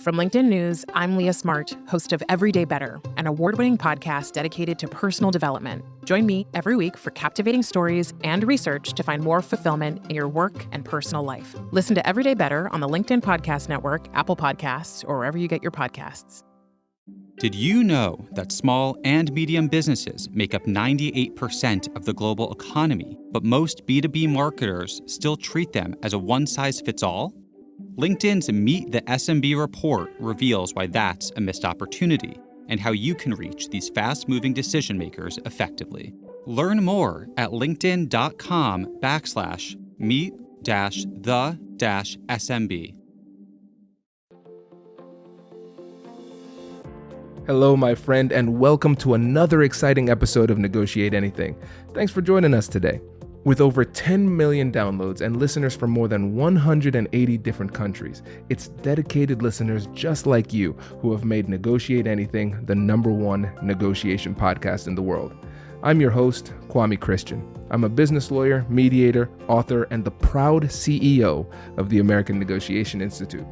From LinkedIn News, I'm Leah Smart, host of Everyday Better, an award-winning podcast dedicated to personal development. Join me every week for captivating stories and research to find more fulfillment in your work and personal life. Listen to Everyday Better on the LinkedIn Podcast Network, Apple Podcasts, or wherever you get your podcasts. Did you know that small and medium businesses make up 98% of the global economy, but most B2B marketers still treat them as a one-size-fits-all? LinkedIn's Meet the SMB report reveals why that's a missed opportunity and how you can reach these fast-moving decision makers effectively. Learn more at linkedin.com/meet-the-SMB. Hello, my friend, and welcome to another exciting episode of Negotiate Anything. Thanks for joining us today. With over 10 million downloads and listeners from more than 180 different countries, it's dedicated listeners just like you who have made Negotiate Anything the #1 negotiation podcast in the world. I'm your host, Kwame Christian. I'm a business lawyer, mediator, author, and the proud CEO of the American Negotiation Institute.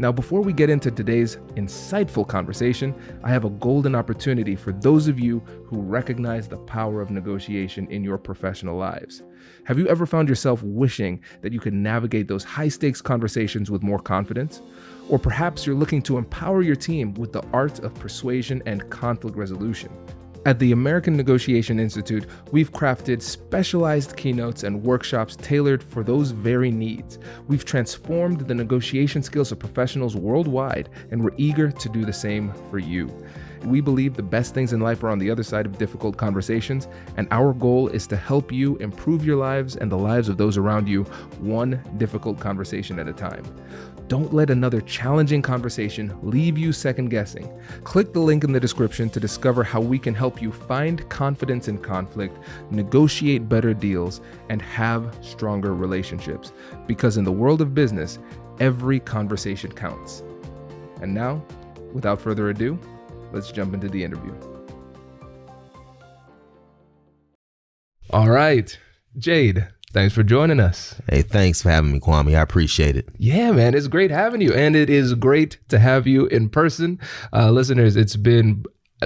Now, before we get into today's insightful conversation, I have a golden opportunity for those of you who recognize the power of negotiation in your professional lives. Have you ever found yourself wishing that you could navigate those high-stakes conversations with more confidence? Or perhaps you're looking to empower your team with the art of persuasion and conflict resolution. At the American Negotiation Institute, we've crafted specialized keynotes and workshops tailored for those very needs. We've transformed the negotiation skills of professionals worldwide, and we're eager to do the same for you. We believe the best things in life are on the other side of difficult conversations, and our goal is to help you improve your lives and the lives of those around you, one difficult conversation at a time. Don't let another challenging conversation leave you second guessing. Click the link in the description to discover how we can help you find confidence in conflict, negotiate better deals, and have stronger relationships. Because in the world of business, every conversation counts. And now, without further ado, let's jump into the interview. All right, Jade. Thanks for joining us. Hey, thanks for having me, Kwame. I appreciate it. Yeah, man, it's great having you. And it is great to have you in person. Listeners, it's been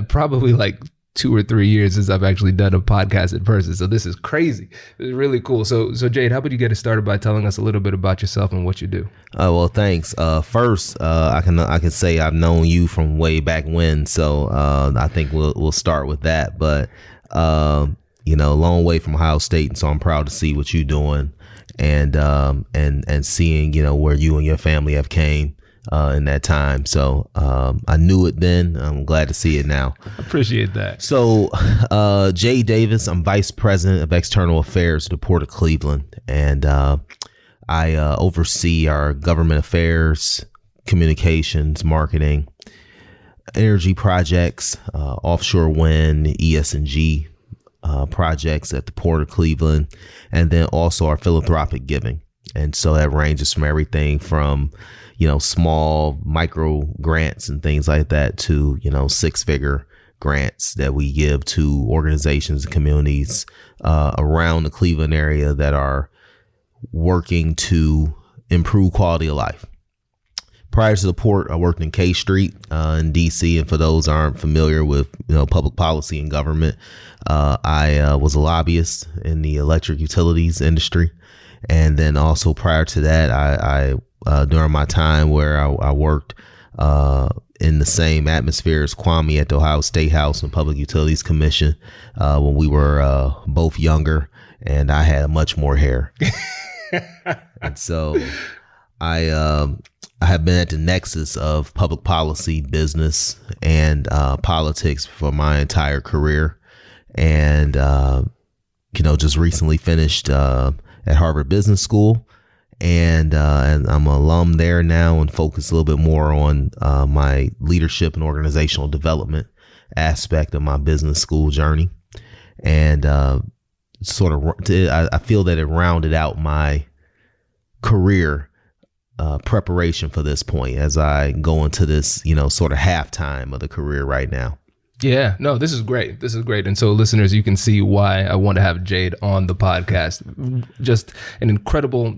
probably like 2 or 3 years since I've actually done a podcast in person. So this is crazy. It's really cool. So Jade, how about you get us started by telling us a little bit about yourself and what you do? Well, thanks. First, I can say I've known you from way back when. So I think we'll start with that. But long way from Ohio State, and so I'm proud to see what you're doing, and seeing where you and your family have came in that time. So I knew it then. I'm glad to see it now. Appreciate that. So Jade Davis, I'm Vice President of External Affairs at the Port of Cleveland, and I oversee our government affairs, communications, marketing, energy projects, offshore wind, ES&G projects at the Port of Cleveland, and then also our philanthropic giving. And so that ranges from everything from, small micro grants and things like that to, 6-figure grants that we give to organizations and communities around the Cleveland area that are working to improve quality of life. Prior to the port, I worked in K Street in DC, and for those who aren't familiar with public policy and government, I was a lobbyist in the electric utilities industry, and then also prior to that, I during my time where I worked in the same atmosphere as Kwame at the Ohio State House and Public Utilities Commission when we were both younger, and I had much more hair, and so I have been at the nexus of public policy, business, and politics for my entire career. And, just recently finished at Harvard Business School. And I'm an alum there now and focus a little bit more on my leadership and organizational development aspect of my business school journey. And I feel that it rounded out my career preparation for this point as I go into this, sort of halftime of the career right now. Yeah, no, this is great. This is great. And so listeners, you can see why I want to have Jade on the podcast. Just an incredible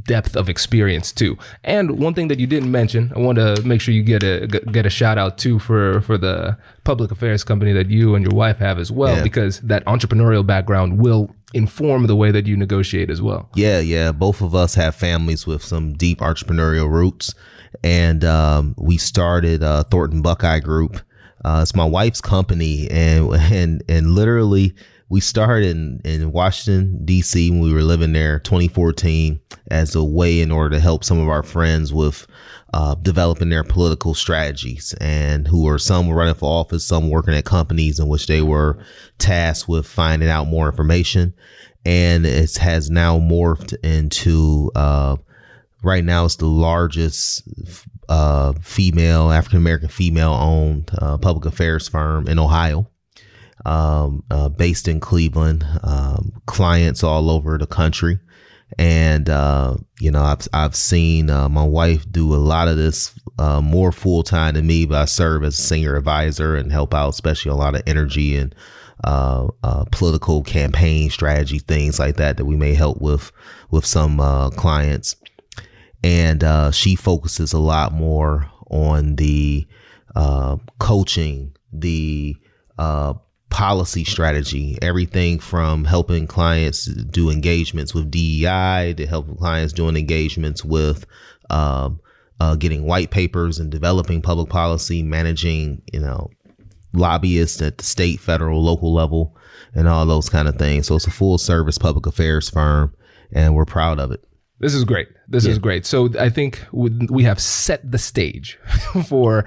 depth of experience too. And one thing that you didn't mention, I want to make sure you get a shout out too for the public affairs company that you and your wife have as well, because that entrepreneurial background will inform the way that you negotiate as well. Yeah. Both of us have families with some deep entrepreneurial roots. And we started Thornton Buckeye Group. It's my wife's company. And literally, we started in Washington, D.C. when we were living there, 2014, as a way in order to help some of our friends with developing their political strategies, and some were running for office, some working at companies in which they were tasked with finding out more information. And it has now morphed into, right now it's the largest African-American female-owned public affairs firm in Ohio. Based in Cleveland, clients all over the country. And, I've seen my wife do a lot of this more full time than me, but I serve as a senior advisor and help out, especially a lot of energy and political campaign strategy, things like that we may help with some clients. And she focuses a lot more on the coaching, the policy strategy, everything from helping clients do engagements with DEI to helping clients doing engagements with getting white papers and developing public policy, managing, lobbyists at the state, federal, local level, and all those kind of things. So it's a full service public affairs firm, and we're proud of it. This is great. This is great. So I think we have set the stage for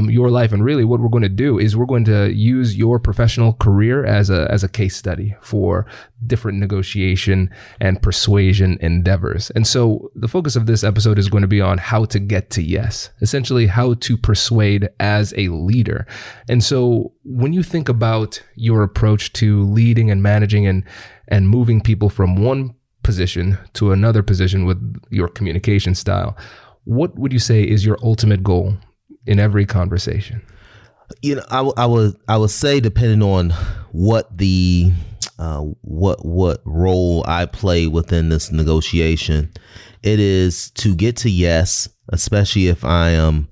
your life. And really what we're going to do is we're going to use your professional career as a case study for different negotiation and persuasion endeavors. And so the focus of this episode is going to be on how to get to yes, essentially how to persuade as a leader. And so when you think about your approach to leading and managing and moving people from one position to another position with your communication style, what would you say is your ultimate goal in every conversation? I would say, depending on what the what role I play within this negotiation, it is to get to yes, especially if I am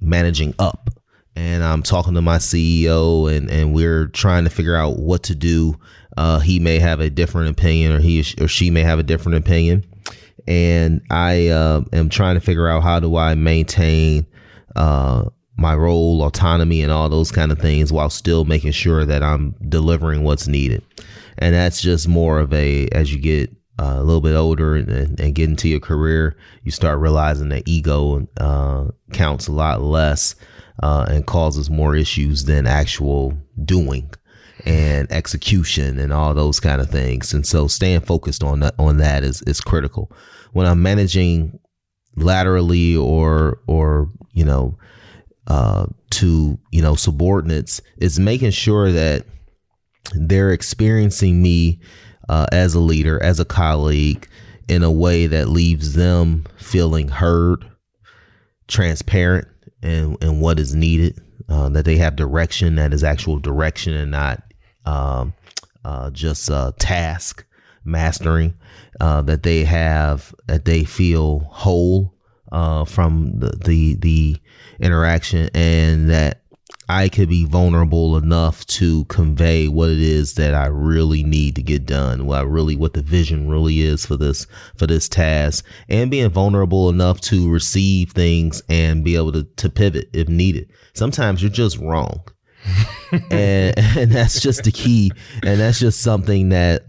managing up and I'm talking to my CEO and we're trying to figure out what to do. He may have a different opinion, or he or she may have a different opinion. And I am trying to figure out how do I maintain my role, autonomy, and all those kind of things while still making sure that I'm delivering what's needed. And that's just more of as you get a little bit older and get into your career, you start realizing that ego counts a lot less and causes more issues than actual doing and execution and all those kind of things. And so staying focused on that is critical. When I'm managing laterally or to subordinates, is making sure that they're experiencing me as a leader, as a colleague, in a way that leaves them feeling heard, transparent, and what is needed, that they have direction that is actual direction and not just task mastering, that they feel whole from the interaction, and that I could be vulnerable enough to convey what it is that I really need to get done, what the vision really is for this task, and being vulnerable enough to receive things and be able to pivot if needed. Sometimes you're just wrong. and that's just the key, and that's just something that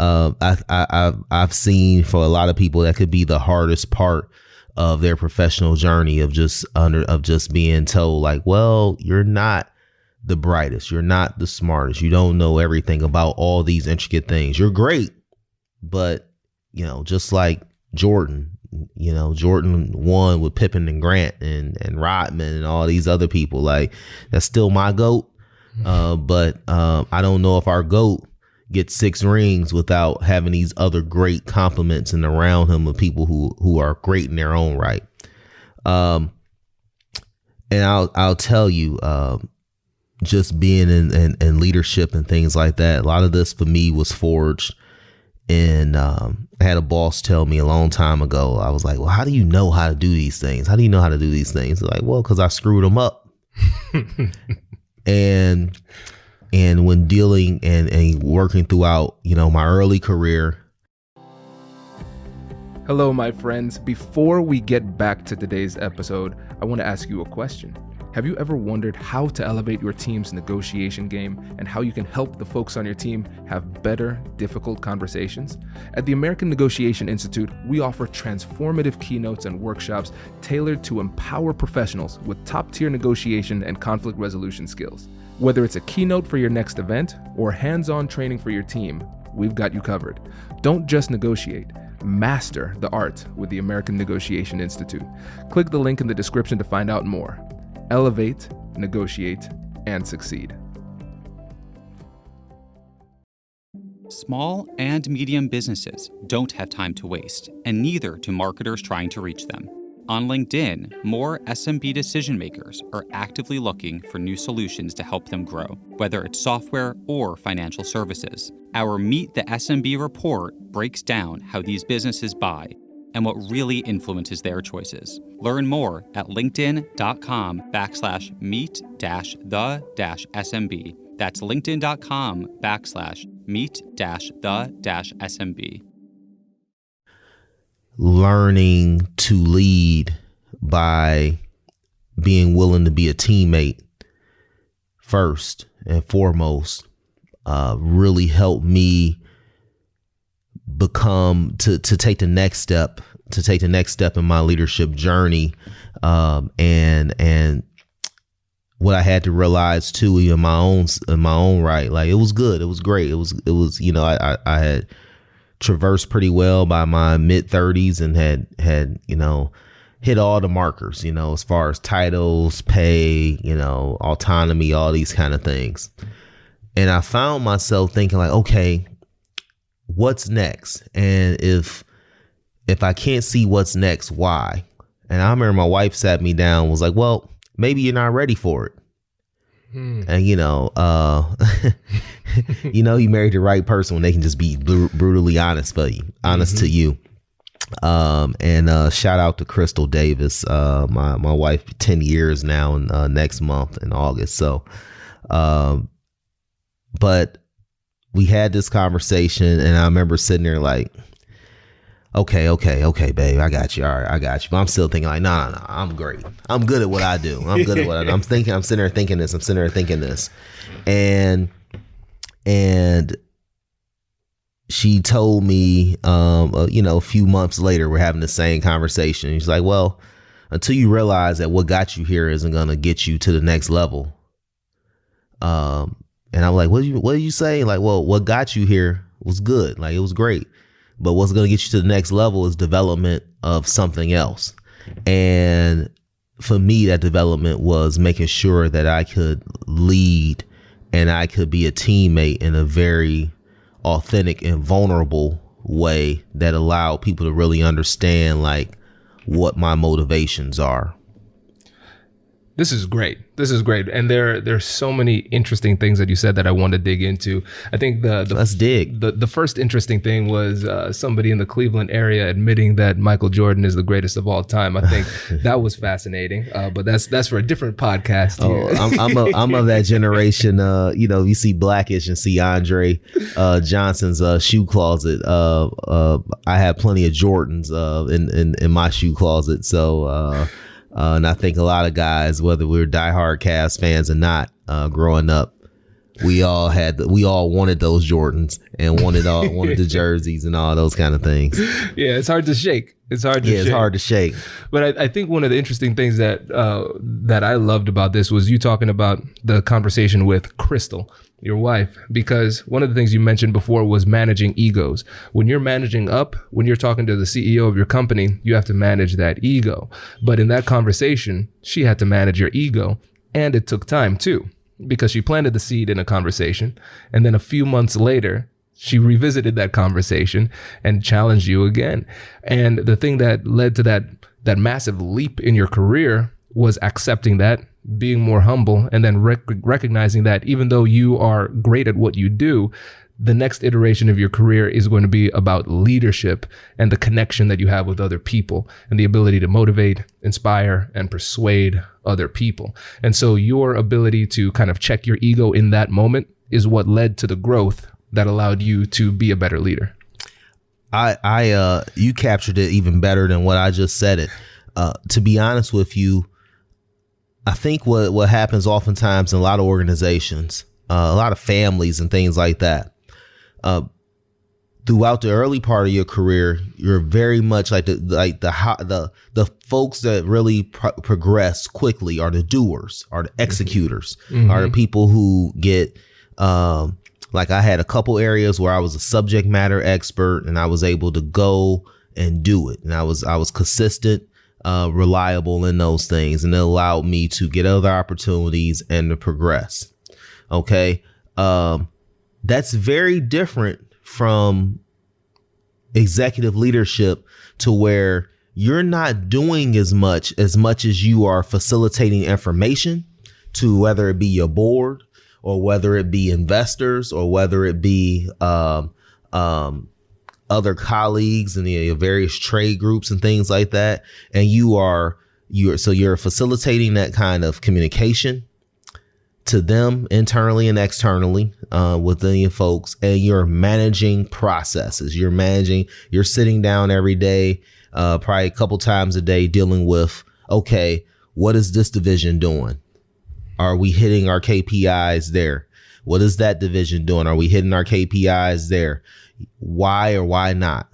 I've seen for a lot of people that could be the hardest part of their professional journey, of just being told, like, well, you're not the brightest, you're not the smartest, you don't know everything about all these intricate things. You're great, but just like Jordan won with Pippen and Grant and Rodman and all these other people. Like, that's still my GOAT. But I don't know if our GOAT gets 6 rings without having these other great compliments and around him of people who are great in their own right. And I'll tell you, just being in leadership and things like that, a lot of this for me was forged And I had a boss tell me a long time ago, I was like, well, how do you know how to do these things? How do you know how to do these things? They're like, well, because I screwed them up. And when dealing and working throughout, my early career. Hello, my friends. Before we get back to today's episode, I want to ask you a question. Have you ever wondered how to elevate your team's negotiation game and how you can help the folks on your team have better, difficult conversations? At the American Negotiation Institute, we offer transformative keynotes and workshops tailored to empower professionals with top-tier negotiation and conflict resolution skills. Whether it's a keynote for your next event or hands-on training for your team, we've got you covered. Don't just negotiate. Master the art with the American Negotiation Institute. Click the link in the description to find out more. Elevate, negotiate, and succeed. Small and medium businesses don't have time to waste, and neither do marketers trying to reach them. On LinkedIn, more SMB decision makers are actively looking for new solutions to help them grow, whether it's software or financial services. Our Meet the SMB report breaks down how these businesses buy and what really influences their choices. Learn more at linkedin.com/meet-the-SMB. That's linkedin.com/meet-the-SMB. Learning to lead by being willing to be a teammate first and foremost really helped me become to take the next step in my leadership journey, and what I had to realize too in my own right, like it was good, it was great, it was I had traversed pretty well by my mid-30s and had hit all the markers, as far as titles, pay, autonomy, all these kind of things. And I found myself thinking like, okay, what's next? And if I can't see what's next, why? And I remember my wife sat me down and was like, well, maybe you're not ready for it. And you married the right person when they can just be brutally honest to you. And shout out to Crystal Davis, my wife, 10 years now, next month in August. So, but we had this conversation, and I remember sitting there like, okay, babe, I got you. All right, I got you. But I'm still thinking like, no, I'm great. I'm good at what I do. I'm good at what I do. I'm sitting there thinking this. And she told me, a few months later, we're having the same conversation. She's like, well, until you realize that what got you here isn't going to get you to the next level. And I'm like, what did you say? Like, well, what got you here was good. Like, it was great. But what's going to get you to the next level is development of something else. And for me, that development was making sure that I could lead and I could be a teammate in a very authentic and vulnerable way that allowed people to really understand like what my motivations are. This is great. And there's so many interesting things that you said that I want to dig into. I think let's dig. The first interesting thing was somebody in the Cleveland area admitting that Michael Jordan is the greatest of all time. I think that was fascinating. But that's for a different podcast. I'm of that generation. You see Blackish and see Andre Johnson's shoe closet. I have plenty of Jordans in my shoe closet. So. And I think a lot of guys, whether we were diehard Cavs fans or not, growing up, we all wanted those Jordans and wanted the jerseys and all those kind of things. Yeah, it's hard to shake. It's hard to shake. But I think one of the interesting things that I loved about this was you talking about the conversation with Crystal, your wife, because one of the things you mentioned before was managing egos. When you're managing up, when you're talking to the CEO of your company, you have to manage that ego. But in that conversation, she had to manage your ego, and it took time too, because she planted the seed in a conversation, and then a few months later, she revisited that conversation and challenged you again. And the thing that led to that massive leap in your career was accepting that, being more humble, and then recognizing that even though you are great at what you do, the next iteration of your career is going to be about leadership and the connection that you have with other people and the ability to motivate, inspire, and persuade other people. And so your ability to kind of check your ego in that moment is what led to the growth that allowed you to be a better leader. You captured it even better than what I just said it. To be honest with you, I think what happens oftentimes in a lot of organizations, a lot of families and things like that, throughout the early part of your career, you're very much like the folks that really progress quickly are the doers, are the executors, are the people who get, like I had a couple areas where I was a subject matter expert and I was able to go and do it. And I was consistent, reliable in those things. And it allowed me to get other opportunities and to progress. Okay. That's very different from executive leadership, to where you're not doing as much as you are facilitating information to, whether it be your board or whether it be investors or whether it be other colleagues in the various trade groups and things like that. And you're facilitating that kind of communication to them internally and externally within your folks, and you're managing processes. You're sitting down every day, probably a couple times a day, dealing with, okay, what is this division doing? Are we hitting our KPIs there? What is that division doing? Are we hitting our KPIs there? Why or why not?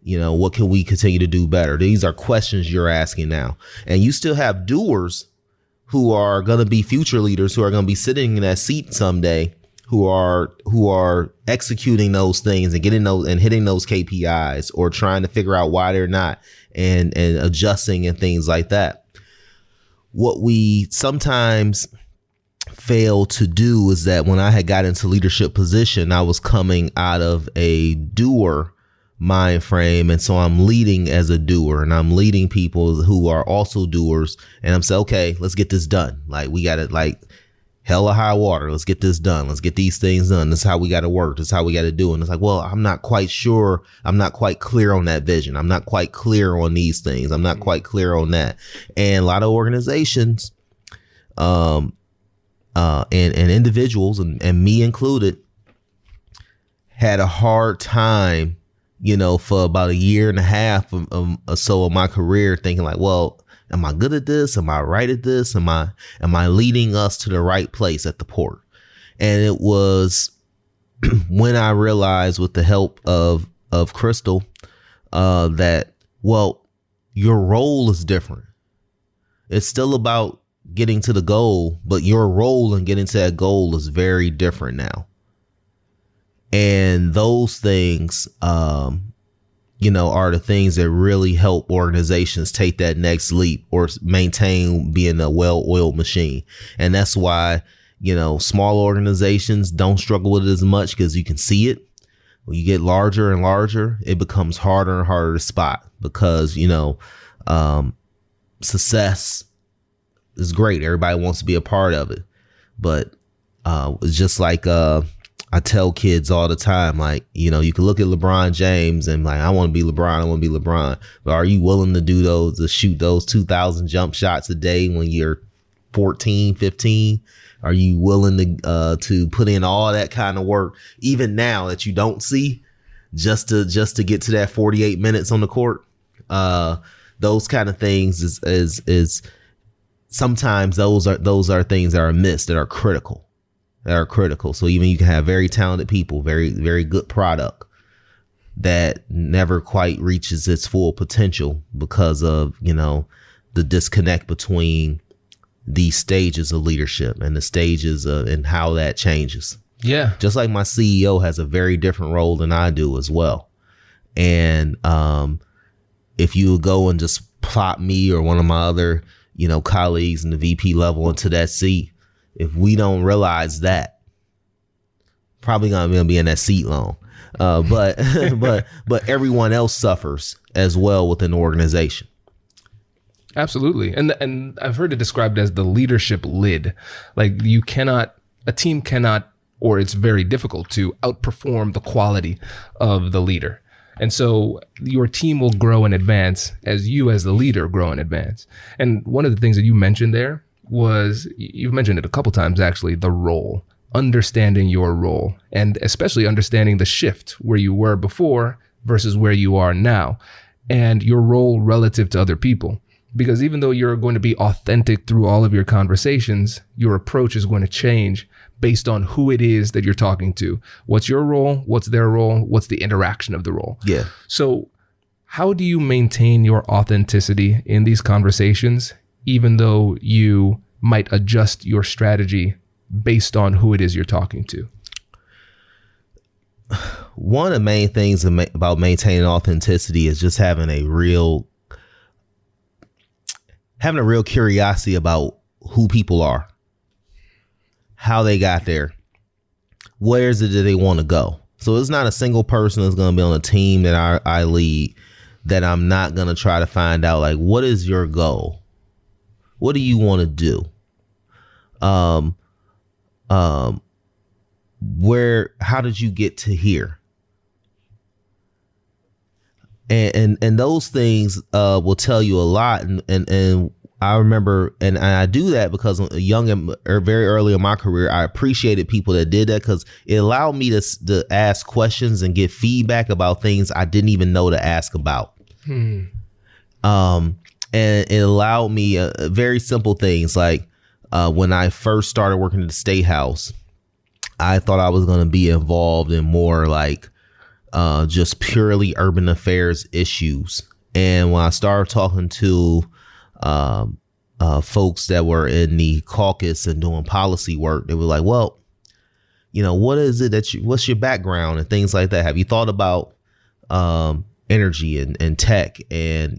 What can we continue to do better? These are questions you're asking now. And you still have doers who are going to be future leaders, who are going to be sitting in that seat someday, who are executing those things and getting those and hitting those KPIs, or trying to figure out why they're not, and adjusting and things like that. What we sometimes fail to do is that when I had got into leadership position, I was coming out of a doer mind frame. And so I'm leading as a doer, and I'm leading people who are also doers. And I'm saying, okay, let's get this done. Like, we got it, like hell or high water. Let's get this done. Let's get these things done. This is how we got to work. This is how we got to do it. And it's like, well, I'm not quite sure. I'm not quite clear on that vision. I'm not quite clear on these things. I'm not quite clear on that. And a lot of organizations, and individuals, and me included, had a hard time, for about a year and a half or so of my career, thinking like, well, am I good at this? Am I right at this? Am I leading us to the right place at the port? And it was when I realized, with the help of Crystal, that, well, your role is different. It's still about getting to the goal, but your role in getting to that goal is very different now. And those things, are the things that really help organizations take that next leap or maintain being a well-oiled machine. And that's why, small organizations don't struggle with it as much, because you can see it. When you get larger and larger, it becomes harder and harder to spot, because, success is great. Everybody wants to be a part of it. But it's just like I tell kids all the time, like, you can look at LeBron James and like, I want to be LeBron. I want to be LeBron. But are you willing to shoot those 2,000 jump shots a day when you're 14, 15? Are you willing to put in all that kind of work, even now that you don't see, just to get to that 48 minutes on the court? Those kind of things is sometimes those are things that are missed, that are critical. So even you can have very talented people, very, very good product that never quite reaches its full potential because of, the disconnect between these stages of leadership and the stages and how that changes. Yeah. Just like my CEO has a very different role than I do as well. And if you go and just plot me or one of my other, colleagues in the VP level into that seat, if we don't realize that, probably not going to be in that seat long. But everyone else suffers as well within the organization. Absolutely. And I've heard it described as the leadership lid. Like, a team cannot or it's very difficult to outperform the quality of the leader. And so your team will grow and advance as you as the leader grow and advance. And one of the things that you mentioned there was, you've mentioned it a couple times actually, the role, understanding your role, and especially understanding the shift where you were before versus where you are now, and your role relative to other people. Because even though you're going to be authentic through all of your conversations, your approach is going to change based on who it is that you're talking to. What's your role? What's their role? What's the interaction of the role? Yeah. So how do you maintain your authenticity in these conversations, even though you might adjust your strategy based on who it is you're talking to? One of the main things about maintaining authenticity is just having a real curiosity about who people are, how they got there, where is it that they want to go. So it's not a single person that's going to be on a team that I lead that I'm not going to try to find out, like, what is your goal? What do you want to do? How did you get to here? And those things will tell you a lot. And I remember, and I do that because very early in my career, I appreciated people that did that, because it allowed me to ask questions and get feedback about things I didn't even know to ask about. And it allowed me very simple things like when I first started working at the State House, I thought I was going to be involved in more like just purely urban affairs issues. And when I started talking to folks that were in the caucus and doing policy work, they were like, well, what is it what's your background and things like that? Have you thought about energy and tech and,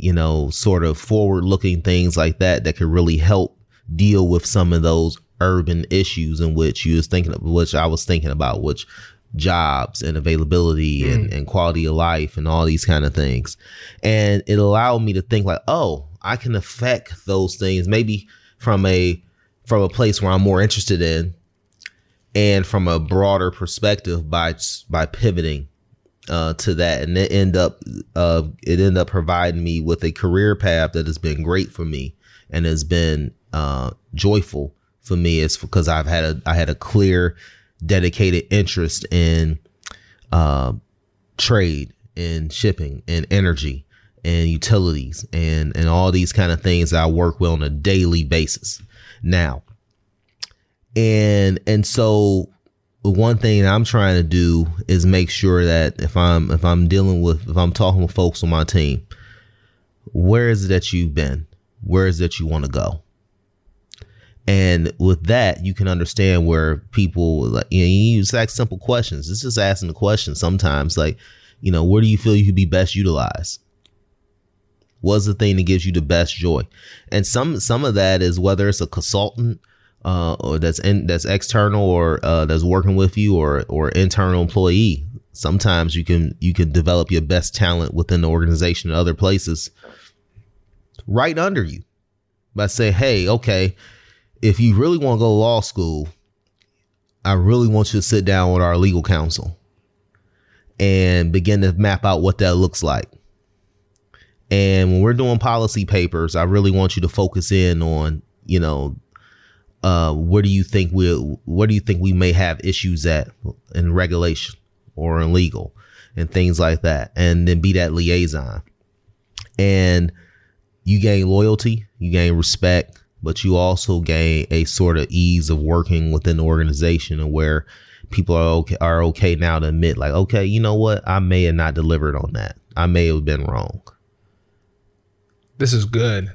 sort of forward looking things like that could really help deal with some of those urban issues in which I was thinking about, which jobs and availability and quality of life and all these kind of things. And it allowed me to think like, oh, I can affect those things maybe from a place where I'm more interested in, and from a broader perspective by pivoting to that. And it ended up providing me with a career path that has been great for me and has been joyful for me. It's because I had a clear, dedicated interest in trade and shipping and energy and utilities and all these kind of things that I work with on a daily basis now. And so one thing I'm trying to do is make sure that if I'm talking with folks on my team, where is it that you've been? Where is it that you want to go? And with that, you can understand where people, like, you just ask simple questions. It's just asking the question sometimes, like, where do you feel you could be best utilized? What's the thing that gives you the best joy? And some of that is whether it's a consultant or that's external or that's working with you or internal employee. Sometimes you can develop your best talent within the organization and other places right under you by saying, hey, okay, if you really want to go to law school, I really want you to sit down with our legal counsel and begin to map out what that looks like. And when we're doing policy papers, I really want you to focus in on, where do you think we may have issues at in regulation or in legal and things like that, and then be that liaison. And you gain loyalty, you gain respect, but you also gain a sort of ease of working within the organization, and where people are okay now to admit, like, okay, you know what? I may have not delivered on that. I may have been wrong. This is good.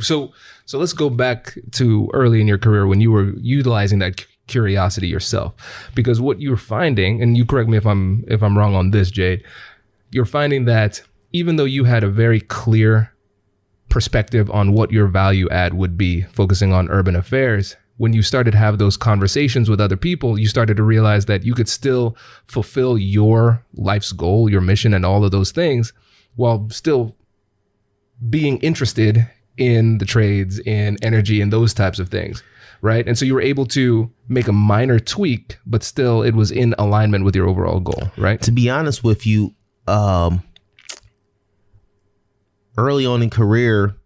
So let's go back to early in your career when you were utilizing that curiosity yourself, because what you're finding, and you correct me if I'm wrong on this, Jade, you're finding that even though you had a very clear perspective on what your value add would be, focusing on urban affairs, when you started to have those conversations with other people, you started to realize that you could still fulfill your life's goal, your mission, and all of those things while still being interested in the trades, in energy, and those types of things. right? And so you were able to make a minor tweak, but still it was in alignment with your overall goal, right? To be honest with you, early on in career,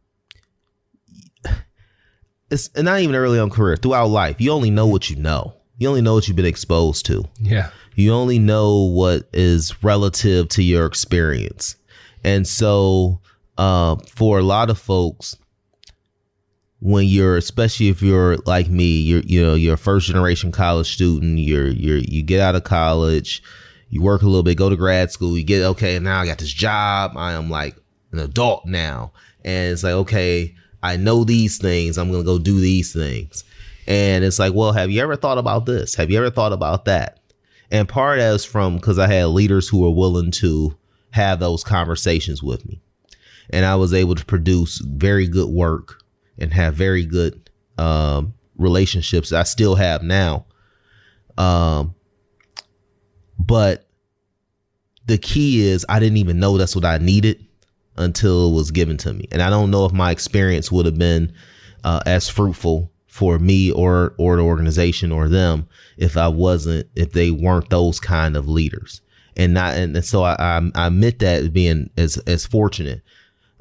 it's not even early on career, throughout life, you only know what you know. You only know what you've been exposed to. Yeah. You only know what is relative to your experience. And so for a lot of folks, when especially if you're like me, you're a first generation college student, you get out of college, you work a little bit, go to grad school, you get, okay, now I got this job. I am like an adult now. And it's like, okay, I know these things. I'm going to go do these things. And it's like, well, have you ever thought about this? Have you ever thought about that? And part of that is because I had leaders who were willing to have those conversations with me. And I was able to produce very good work and have very good relationships I still have now. But the key is I didn't even know that's what I needed until it was given to me. And I don't know if my experience would have been as fruitful for me or the organization or them if they weren't those kind of leaders. And so I admit that as being as fortunate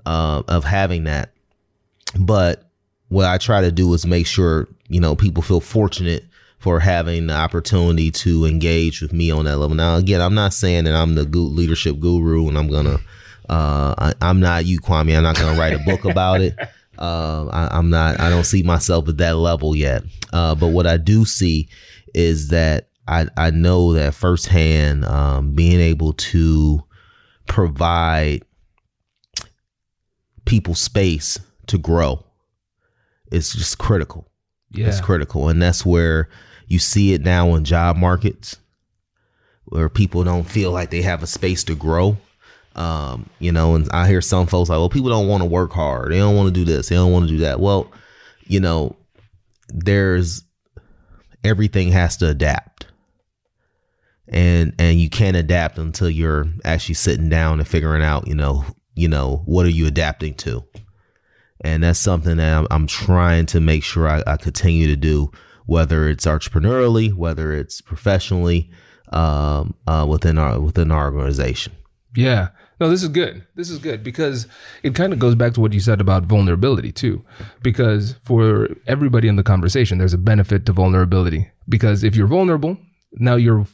of having that. But what I try to do is make sure, people feel fortunate for having the opportunity to engage with me on that level. Now, again, I'm not saying that I'm the leadership guru and I'm not you, Kwame. I'm not going to write a book about it. I don't see myself at that level yet. But what I do see is that I know that firsthand, being able to provide people space to grow is just critical. Yeah. It's critical. And that's where you see it now in job markets where people don't feel like they have a space to grow. And I hear some folks like, well, people don't want to work hard. They don't want to do this. They don't want to do that. Well, everything has to adapt. And you can't adapt until you're actually sitting down and figuring out, what are you adapting to? And that's something that I'm trying to make sure I continue to do, whether it's entrepreneurially, whether it's professionally, within our organization. Yeah. No, this is good. This is good because it kind of goes back to what you said about vulnerability too. Because for everybody in the conversation, there's a benefit to vulnerability. Because if you're vulnerable, now you're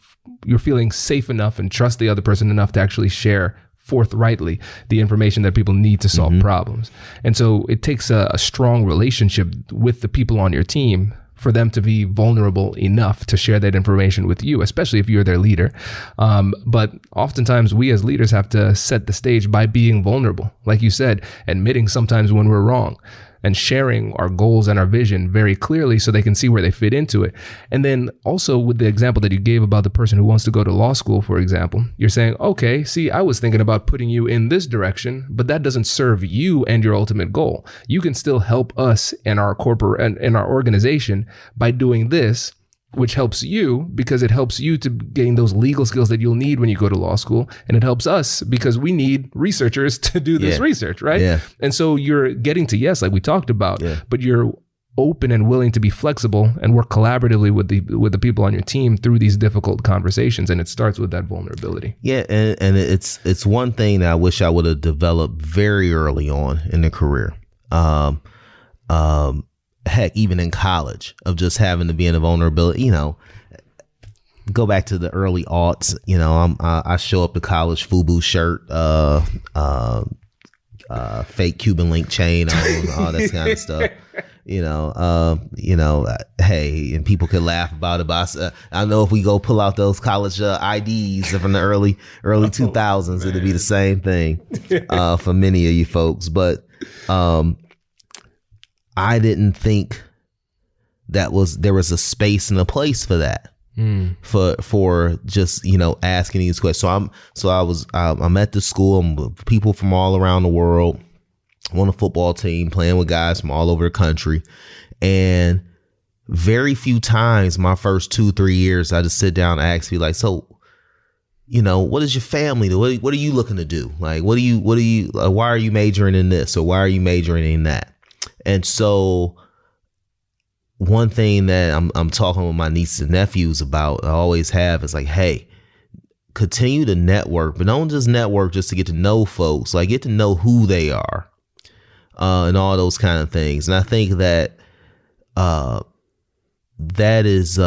feeling safe enough and trust the other person enough to actually share forthrightly the information that people need to solve problems. And so it takes a strong relationship with the people on your team for them to be vulnerable enough to share that information with you, especially if you're their leader. But oftentimes we as leaders have to set the stage by being vulnerable. Like you said, admitting sometimes when we're wrong and sharing our goals and our vision very clearly so they can see where they fit into it. And then also with the example that you gave about the person who wants to go to law school, for example, you're saying, okay, see, I was thinking about putting you in this direction, but that doesn't serve you and your ultimate goal. You can still help us and our corporate and our organization by doing this, which helps you because it helps you to gain those legal skills that you'll need when you go to law school. And it helps us because we need researchers to do this research, right? Yeah. And so you're getting to yes, like we talked about, but you're open and willing to be flexible and work collaboratively with the people on your team through these difficult conversations. And it starts with that vulnerability. Yeah. And it's one thing that I wish I would have developed very early on in the career. Heck, even in college, of just having to be in a vulnerability, go back to the early aughts, I show up to college, FUBU shirt, fake Cuban link chain on, all that kind of stuff, hey, and people could laugh about it, but I know if we go pull out those college IDs from the early 2000s, it'd be the same thing for many of you folks. But I didn't think there was a space and a place for that, for just, asking these questions. I'm at the school. I'm with people from all around the world. I'm on a football team playing with guys from all over the country. And very few times my first 2-3 years, I just sit down and ask you like, so, what is your family do? What are you looking to do? Like, why are you majoring in this? Or why are you majoring in that? And so one thing that I'm talking with my nieces and nephews about, I always have, is like, hey, continue to network, but don't just network just to get to know folks, like get to know who they are, and all those kind of things. And I think that that is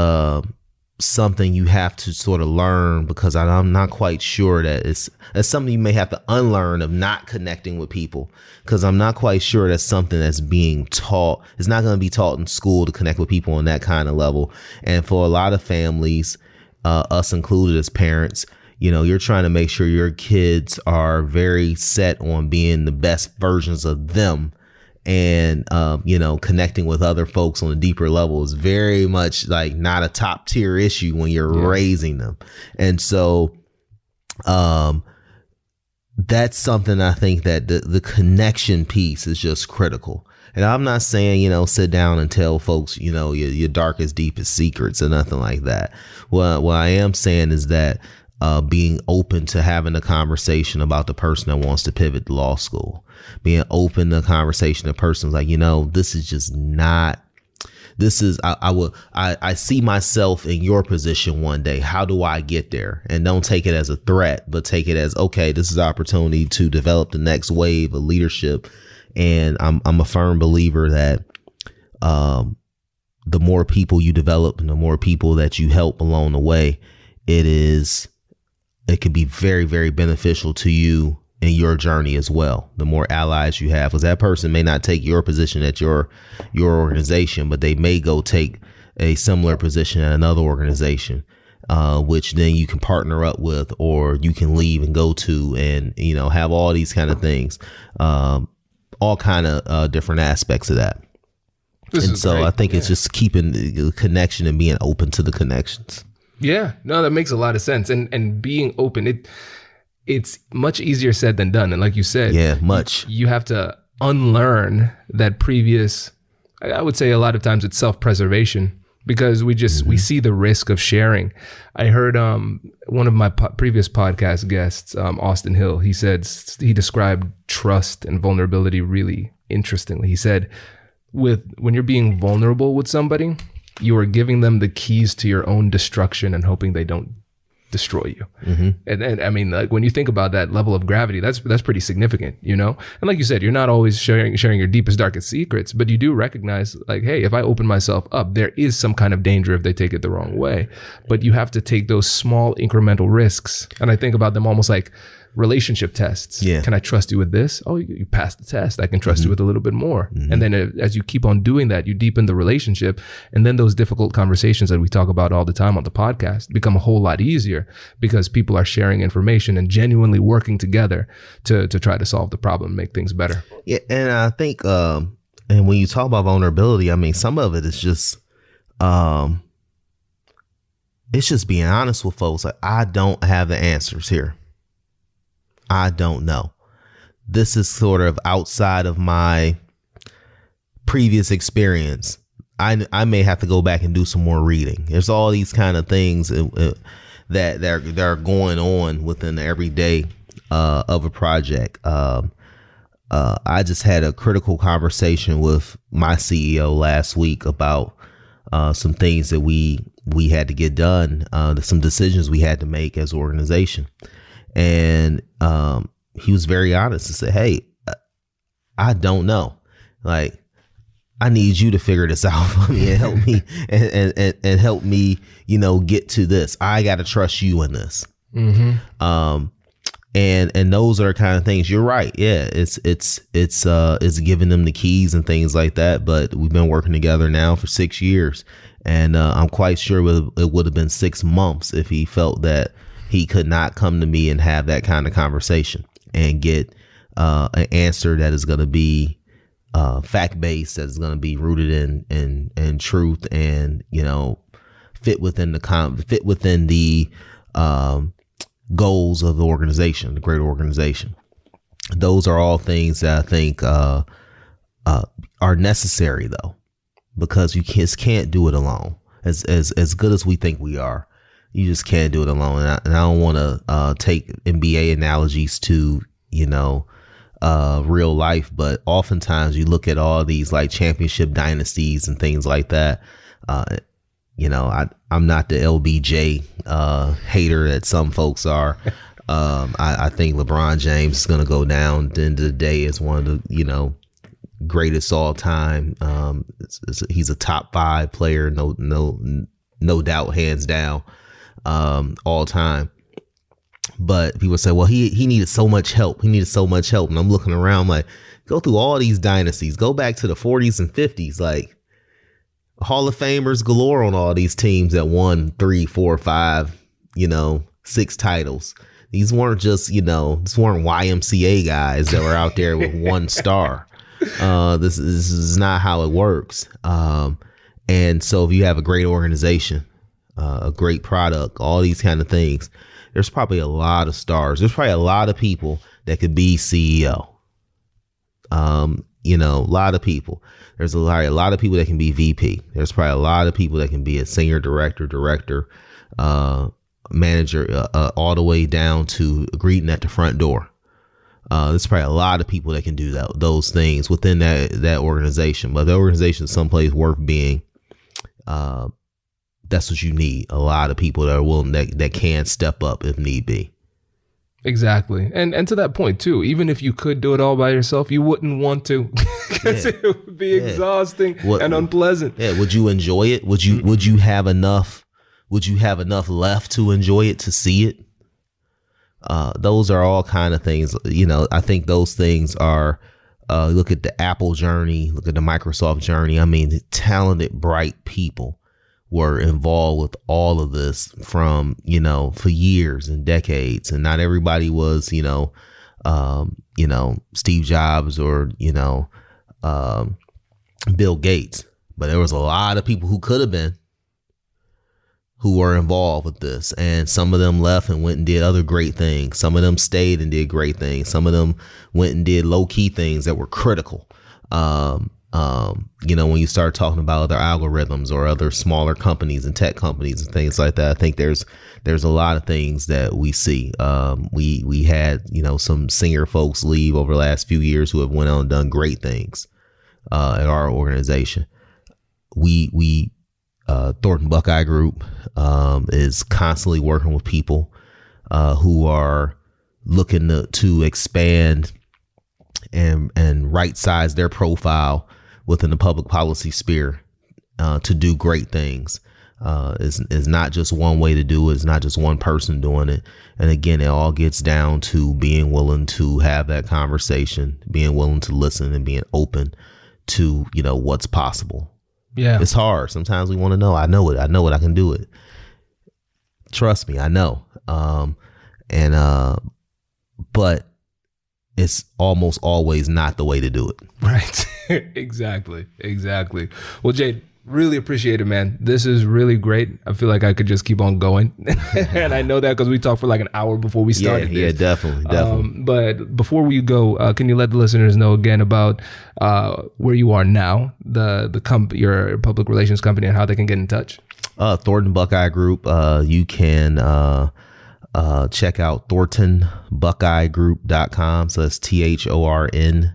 something you have to sort of learn, because I'm not quite sure that it's something you may have to unlearn, of not connecting with people, because I'm not quite sure that's something that's being taught. It's not going to be taught in school to connect with people on that kind of level. And for a lot of families, us included as parents, you're trying to make sure your kids are very set on being the best versions of them. And, connecting with other folks on a deeper level is very much like not a top tier issue when you're raising them. And so that's something I think that the connection piece is just critical. And I'm not saying, sit down and tell folks, your darkest, deepest secrets or nothing like that. What I am saying is that being open to having a conversation about the person that wants to pivot to law school, being open to conversation to persons like, this is just not, this is, I see myself in your position one day. How do I get there? And don't take it as a threat, but take it as, okay, this is an opportunity to develop the next wave of leadership. And I'm a firm believer that, the more people you develop and the more people that you help along the way, it could be very, very beneficial to you in your journey as well. The more allies you have, because that person may not take your position at your organization, but they may go take a similar position at another organization, which then you can partner up with, or you can leave and go to, and, have all these kind of things, all kind of different aspects of that. And so great. I think it's just keeping the connection and being open to the connections. Yeah, no, that makes a lot of sense. And being open, it's much easier said than done. And like you said, much. You have to unlearn that previous, I would say a lot of times it's self-preservation, because we see the risk of sharing. I heard one of my previous podcast guests, Austin Hill, he described trust and vulnerability really interestingly. He said, when you're being vulnerable with somebody, you are giving them the keys to your own destruction and hoping they don't destroy you. Mm-hmm. And I mean, like, when you think about that level of gravity, that's pretty significant, And like you said, you're not always sharing your deepest, darkest secrets, but you do recognize, like, hey, if I open myself up, there is some kind of danger if they take it the wrong way. But you have to take those small incremental risks. And I think about them almost like relationship tests. Yeah. Can I trust you with this? Oh, you passed the test. I can trust you with a little bit more. Mm-hmm. And then as you keep on doing that, you deepen the relationship. And then those difficult conversations that we talk about all the time on the podcast become a whole lot easier, because people are sharing information and genuinely working together to try to solve the problem, make things better. Yeah. And I think, and when you talk about vulnerability, I mean, some of it is just, it's just being honest with folks. Like, I don't have the answers here. I don't know. This is sort of outside of my previous experience. I may have to go back and do some more reading. There's all these kind of things that are going on within the everyday of a project. I just had a critical conversation with my CEO last week about some things that we had to get done, some decisions we had to make as an organization. And he was very honest and said, hey, I don't know. Like, I need you to figure this out for me and help me and help me, get to this. I got to trust you in this. Mm-hmm. And those are kind of things. You're right. Yeah, it's giving them the keys and things like that. But we've been working together now for 6 years, and I'm quite sure it would have been 6 months if he felt that he could not come to me and have that kind of conversation and get an answer that is going to be fact-based, that is going to be rooted in truth, and fit within the goals of the organization, the greater organization. Those are all things that I think are necessary, though, because you just can't do it alone. As good as we think we are, you just can't do it alone. And I don't want to take NBA analogies to, real life. But oftentimes you look at all these like championship dynasties and things like that. I'm not the LBJ hater that some folks are. I think LeBron James is going to go down at the end of the day as one of the, greatest all time. He's a top 5 player, no doubt, hands down, all time. But people say, well, he needed so much help. And I'm looking around like, go through all these dynasties, go back to the 40s and 50s, like Hall of Famers galore on all these teams that won 3, 4, 5, 6 titles. These weren't just, this weren't YMCA guys that were out there with 1 star. This is not how it works. And so if you have a great organization, a great product, all these kind of things, there's probably a lot of stars. There's probably a lot of people that could be CEO. A lot of people. There's a lot of people that can be VP. There's probably a lot of people that can be a senior director, manager, all the way down to greeting at the front door. There's probably a lot of people that can do those things within that organization. But the organization is someplace worth being. That's what you need. A lot of people that are willing, that can step up if need be. Exactly. And to that point too, even if you could do it all by yourself, you wouldn't want to, because it would be exhausting and unpleasant. Yeah. Would you enjoy it? Would you have enough left to enjoy it, to see it? Those are all kind of things, I think those things are, look at the Apple journey, look at the Microsoft journey. I mean, talented, bright people were involved with all of this from, for years and decades. And not everybody was, Steve Jobs or, Bill Gates, but there was a lot of people who could have been, who were involved with this. And some of them left and went and did other great things. Some of them stayed and did great things. Some of them went and did low key things that were critical. When you start talking about other algorithms or other smaller companies and tech companies and things like that, I think there's a lot of things that we see. We had, some senior folks leave over the last few years who have went on and done great things, at our organization. Thornton Buckeye Group, is constantly working with people, who are looking to expand and right size their profile within the public policy sphere, to do great things. Is not just one way to do it. It's not just one person doing it. And again, it all gets down to being willing to have that conversation, being willing to listen, and being open to, what's possible. Yeah. It's hard. Sometimes we want to know. I know it. I can do it. Trust me, I know. But it's almost always not the way to do it. Right. Exactly. Well, Jade, really appreciate it, man. This is really great. I feel like I could just keep on going. And I know that because we talked for like an hour before we started. Yeah, definitely. But before we go, can you let the listeners know again about where you are now, your public relations company, and how they can get in touch? Thornton Buckeye Group. You can check out ThorntonBuckeyeGroup.com. So that's THORNTON,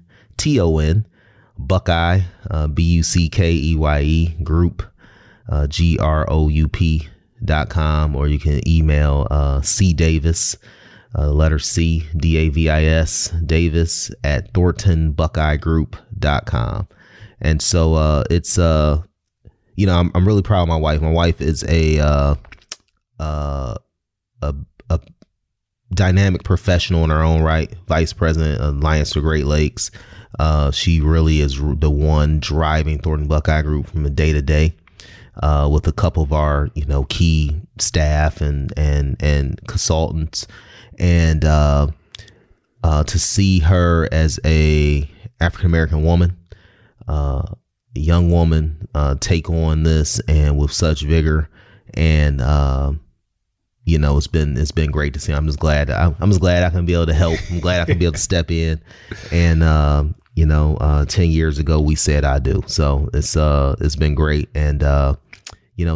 Buckeye, BUCKEYE Group, GROUP.com, or you can email C Davis, letter C, DAVIS, Davis at ThorntonBuckeyeGroup.com. And so it's I'm really proud of my wife. My wife is a dynamic professional in her own right, vice president of Alliance for Great Lakes. She really is the one driving Thornton Buckeye Group from the day to day, with a couple of our, key staff and consultants. And to see her as a African-American woman, young woman, take on this and with such vigor, and it's been great to see. I'm just glad I can be able to help. I'm glad I can be able to step in. And 10 years ago we said I do. So it's been great. And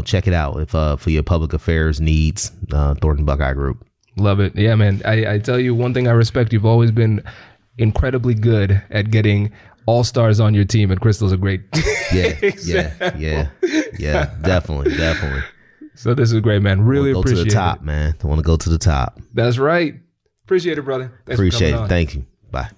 check it out if for your public affairs needs, Thornton Buckeye Group. Love it. Yeah, man. I tell you one thing I respect. You've always been incredibly good at getting all-stars on your team, and Crystal's a great Yeah, definitely. So this is great, man. Really go appreciate to the top, it. man. I want to go to the top. That's right. Appreciate it, brother. Thanks Appreciate for it. coming on. Thank you. Bye.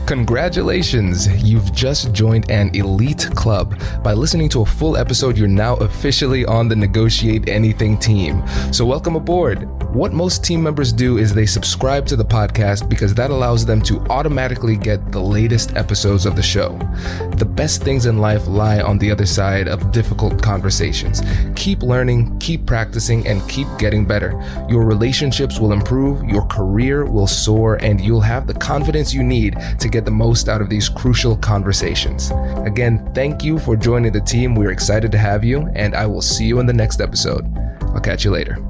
Congratulations, you've just joined an elite club. By listening to a full episode, you're now officially on the Negotiate Anything team. So welcome aboard. What most team members do is they subscribe to the podcast because that allows them to automatically get the latest episodes of the show. The best things in life lie on the other side of difficult conversations. Keep learning, keep practicing, and keep getting better. Your relationships will improve, your career will soar, and you'll have the confidence you need to get the most out of these crucial conversations. Again, thank you for joining the team. We're excited to have you, and I will see you in the next episode. I'll catch you later.